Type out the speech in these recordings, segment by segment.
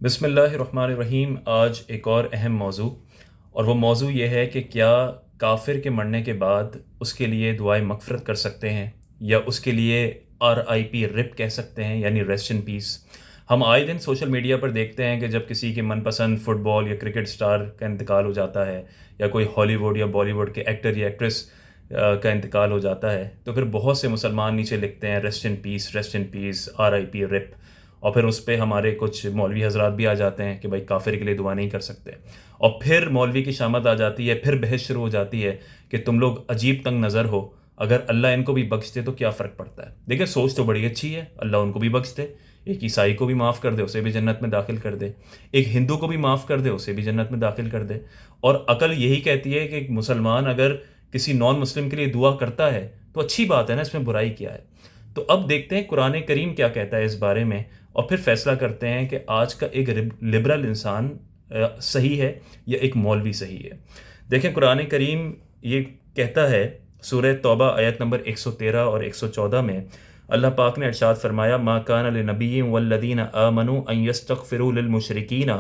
بسم اللہ الرحمن الرحیم۔ آج ایک اور اہم موضوع، اور وہ موضوع یہ ہے کہ کیا کافر کے مرنے کے بعد اس کے لیے دعائے مغفرت کر سکتے ہیں، یا اس کے لیے RIP رپ کہہ سکتے ہیں، یعنی ریسٹ ان پیس۔ ہم آئے دن سوشل میڈیا پر دیکھتے ہیں کہ جب کسی کے من پسند فٹ بال یا کرکٹ سٹار کا انتقال ہو جاتا ہے، یا کوئی ہالی ووڈ یا بالی ووڈ کے ایکٹر یا ایکٹریس کا انتقال ہو جاتا ہے، تو پھر بہت سے مسلمان نیچے لکھتے ہیں rest in peace, rest in peace, RIP RIP. اور پھر اس پہ ہمارے کچھ مولوی حضرات بھی آ جاتے ہیں کہ بھائی کافر کے لیے دعا نہیں کر سکتے، اور پھر مولوی کی شامت آ جاتی ہے، پھر بحث شروع ہو جاتی ہے کہ تم لوگ عجیب تنگ نظر ہو، اگر اللہ ان کو بھی بخش دے تو کیا فرق پڑتا ہے۔ دیکھیں، سوچ تو بڑی اچھی ہے، اللہ ان کو بھی بخش دے، ایک عیسائی کو بھی معاف کر دے، اسے بھی جنت میں داخل کر دے، ایک ہندو کو بھی معاف کر دے، اسے بھی جنت میں داخل کر دے۔ اور عقل یہی کہتی ہے کہ ایک مسلمان اگر کسی نان مسلم کے لیے دعا کرتا ہے تو اچھی بات ہے نا، اس میں برائی کیا ہے۔ تو اب دیکھتے ہیں قرآن کریم کیا کہتا ہے اس بارے میں، اور پھر فیصلہ کرتے ہیں کہ آج کا ایک لبرل انسان صحیح ہے یا ایک مولوی صحیح ہے۔ دیکھیں، قرآن کریم یہ کہتا ہے، سورہ توبہ آیت نمبر 113 اور 114 میں اللہ پاک نے ارشاد فرمایا، ما کان لنبی والذین آمنوا ان یستغفروا للمشرکین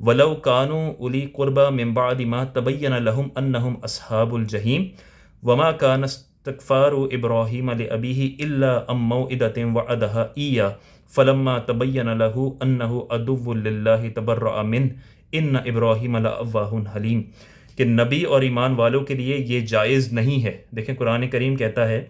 ولو كانوا اولی قربى من بعد ما تبین لهم انہم اصحاب الجحیم وما كان استغفار ابراہیم لابیہ الا عن موعدۃ وعدها ایاہ فلما تبین له انه عدو للہ تبرأ منہ ان ابراہیم لأواہ حلیم، کہ نبی اور ایمان والوں کے لیے یہ جائز نہیں ہے۔ دیکھیں، قرآن کریم کہتا ہے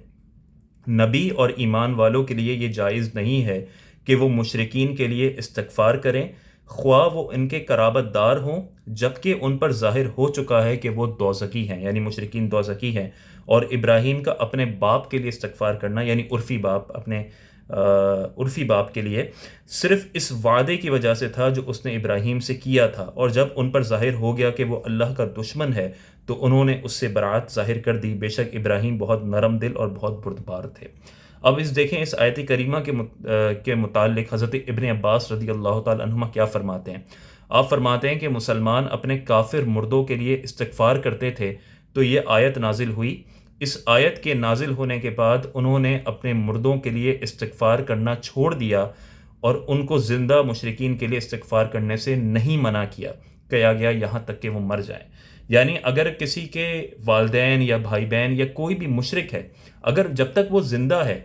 نبی اور ایمان والوں کے لیے یہ جائز نہیں ہے کہ وہ مشرکین کے لیے استغفار کریں، خواہ وہ ان کے قرابت دار ہوں، جبکہ ان پر ظاہر ہو چکا ہے کہ وہ دوزخی ہیں، یعنی مشرکین دوزخی ہیں۔ اور ابراہیم کا اپنے باپ کے لیے استغفار کرنا، یعنی عرفی باپ، اپنے عرفی باپ کے لیے صرف اس وعدے کی وجہ سے تھا جو اس نے ابراہیم سے کیا تھا، اور جب ان پر ظاہر ہو گیا کہ وہ اللہ کا دشمن ہے تو انہوں نے اس سے برات ظاہر کر دی۔ بے شک ابراہیم بہت نرم دل اور بہت بردبار تھے۔ اب دیکھیں اس آیت کریمہ کے متعلق حضرت ابن عباس رضی اللہ تعالی عنہما کیا فرماتے ہیں۔ آپ فرماتے ہیں کہ مسلمان اپنے کافر مردوں کے لیے استغفار کرتے تھے تو یہ آیت نازل ہوئی۔ اس آیت کے نازل ہونے کے بعد انہوں نے اپنے مردوں کے لیے استغفار کرنا چھوڑ دیا، اور ان کو زندہ مشرکین کے لیے استغفار کرنے سے نہیں منع کیا گیا یہاں تک کہ وہ مر جائیں۔ یعنی اگر کسی کے والدین یا بھائی بہن یا کوئی بھی مشرک ہے، اگر جب تک وہ زندہ ہے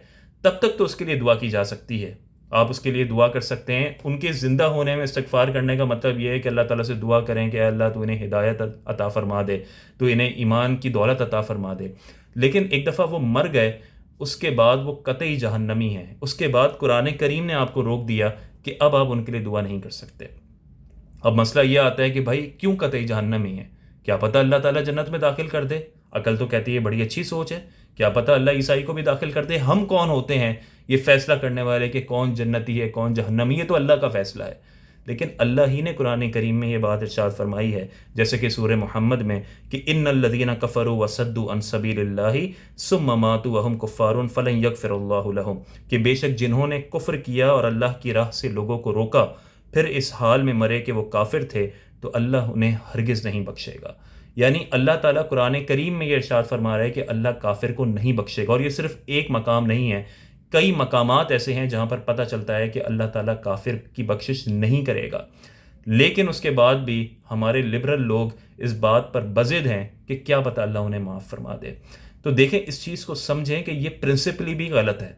تب تک تو اس کے لیے دعا کی جا سکتی ہے، آپ اس کے لیے دعا کر سکتے ہیں۔ ان کے زندہ ہونے میں استغفار کرنے کا مطلب یہ ہے کہ اللہ تعالیٰ سے دعا کریں کہ اے اللہ تو انہیں ہدایت عطا فرما دے، تو انہیں ایمان کی دولت عطا فرما دے۔ لیکن ایک دفعہ وہ مر گئے، اس کے بعد وہ قطعی جہنمی ہیں۔ اس کے بعد قرآن کریم نے آپ کو روک دیا کہ اب آپ ان کے لیے دعا نہیں کر سکتے۔ اب مسئلہ یہ آتا ہے کہ بھائی کیوں قطعی جہنمی ہے؟ کیا پتہ اللہ تعالیٰ جنت میں داخل کر دے؟ عقل تو کہتی ہے بڑی اچھی سوچ ہے، کیا پتہ اللہ عیسائی کو بھی داخل کر دے۔ ہم کون ہوتے ہیں یہ فیصلہ کرنے والے کہ کون جنتی ہے کون جہنمی ہے؟ تو اللہ کا فیصلہ ہے۔ لیکن اللہ ہی نے قرآن کریم میں یہ بات ارشاد فرمائی ہے، جیسے کہ سورہ محمد میں، کہ ان الذین کفروا وصدوا عن سبیل اللہ ثم ماتوا وهم کفار فلن یغفر اللہ لهم، کہ بے شک جنہوں نے کفر کیا اور اللہ کی راہ سے لوگوں کو روکا، پھر اس حال میں مرے کہ وہ کافر تھے، تو اللہ انہیں ہرگز نہیں بخشے گا۔ یعنی اللہ تعالیٰ قرآن کریم میں یہ ارشاد فرما رہا ہے کہ اللہ کافر کو نہیں بخشے گا۔ اور یہ صرف ایک مقام نہیں ہے، کئی مقامات ایسے ہیں جہاں پر پتہ چلتا ہے کہ اللہ تعالیٰ کافر کی بخشش نہیں کرے گا۔ لیکن اس کے بعد بھی ہمارے لبرل لوگ اس بات پر بضد ہیں کہ کیا پتہ اللہ انہیں معاف فرما دے۔ تو دیکھیں، اس چیز کو سمجھیں کہ یہ پرنسپلی بھی غلط ہے۔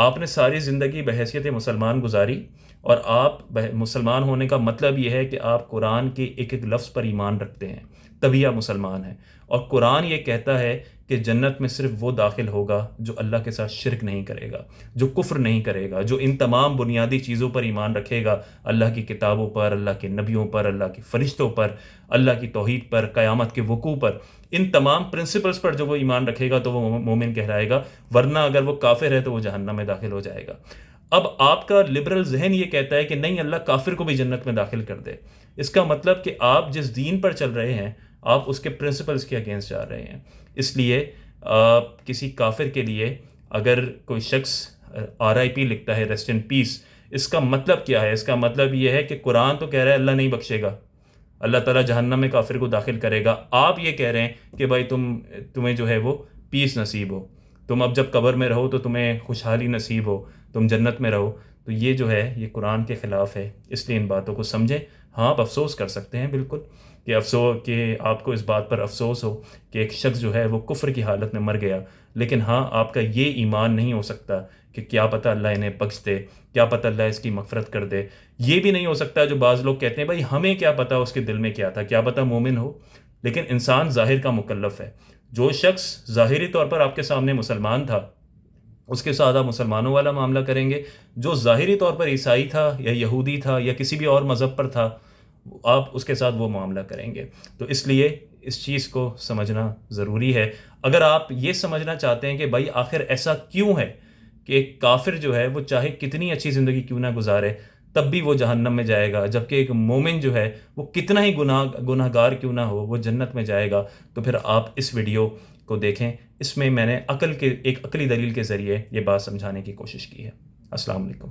آپ نے ساری زندگی بحیثیت مسلمان گزاری، اور آپ مسلمان ہونے کا مطلب یہ ہے کہ آپ قرآن کے ایک ایک لفظ پر ایمان رکھتے ہیں، تبھی آپ مسلمان ہیں۔ اور قرآن یہ کہتا ہے کہ جنت میں صرف وہ داخل ہوگا جو اللہ کے ساتھ شرک نہیں کرے گا، جو کفر نہیں کرے گا، جو ان تمام بنیادی چیزوں پر ایمان رکھے گا، اللہ کی کتابوں پر، اللہ کے نبیوں پر، اللہ کے فرشتوں پر، اللہ کی توحید پر، قیامت کے وقوع پر، ان تمام پرنسپلز پر جو وہ ایمان رکھے گا تو وہ مومن کہلائے گا، ورنہ اگر وہ کافر ہے تو وہ جہنم میں داخل ہو جائے گا۔ اب آپ کا لبرل ذہن یہ کہتا ہے کہ نہیں، اللہ کافر کو بھی جنت میں داخل کر دے۔ اس کا مطلب کہ آپ جس دین پر چل رہے ہیں آپ اس کے پرنسپلز کے اگینسٹ جا رہے ہیں۔ اس لیے کسی کافر کے لیے اگر کوئی شخص RIP لکھتا ہے، ریسٹ ان پیس، اس کا مطلب کیا ہے؟ اس کا مطلب یہ ہے کہ قرآن تو کہہ رہا ہے اللہ نہیں بخشے گا، اللہ تعالیٰ جہنم میں کافر کو داخل کرے گا۔ آپ یہ کہہ رہے ہیں کہ بھائی تمہیں جو ہے وہ پیس نصیب ہو، تم اب جب قبر میں رہو تو تمہیں خوشحالی نصیب ہو، تم جنت میں رہو۔ تو یہ جو ہے یہ قرآن کے خلاف ہے، اس لیے ان باتوں کو سمجھیں۔ ہاں آپ افسوس کر سکتے ہیں بالکل، کہ کہ آپ کو اس بات پر افسوس ہو کہ ایک شخص جو ہے وہ کفر کی حالت میں مر گیا، لیکن ہاں آپ کا یہ ایمان نہیں ہو سکتا کہ کیا پتہ اللہ انہیں بخش دے، کیا پتہ اللہ اس کی مغفرت کر دے۔ یہ بھی نہیں ہو سکتا جو بعض لوگ کہتے ہیں بھائی ہمیں کیا پتہ اس کے دل میں کیا تھا، کیا پتہ مومن ہو۔ لیکن انسان ظاہر کا مکلف ہے۔ جو شخص ظاہری طور پر آپ کے سامنے مسلمان تھا، اس کے ساتھ آپ مسلمانوں والا معاملہ کریں گے۔ جو ظاہری طور پر عیسائی تھا یا یہودی تھا یا کسی بھی اور مذہب پر تھا، آپ اس کے ساتھ وہ معاملہ کریں گے۔ تو اس لیے اس چیز کو سمجھنا ضروری ہے۔ اگر آپ یہ سمجھنا چاہتے ہیں کہ بھائی آخر ایسا کیوں ہے کہ ایک کافر جو ہے وہ چاہے کتنی اچھی زندگی کیوں نہ گزارے تب بھی وہ جہنم میں جائے گا، جبکہ ایک مومن جو ہے وہ کتنا ہی گناہ گار کیوں نہ ہو وہ جنت میں جائے گا، تو پھر آپ اس ویڈیو کو دیکھیں۔ اس میں میں نے ایک عقلی دلیل کے ذریعے یہ بات سمجھانے کی کوشش کی ہے۔ السلام علیکم۔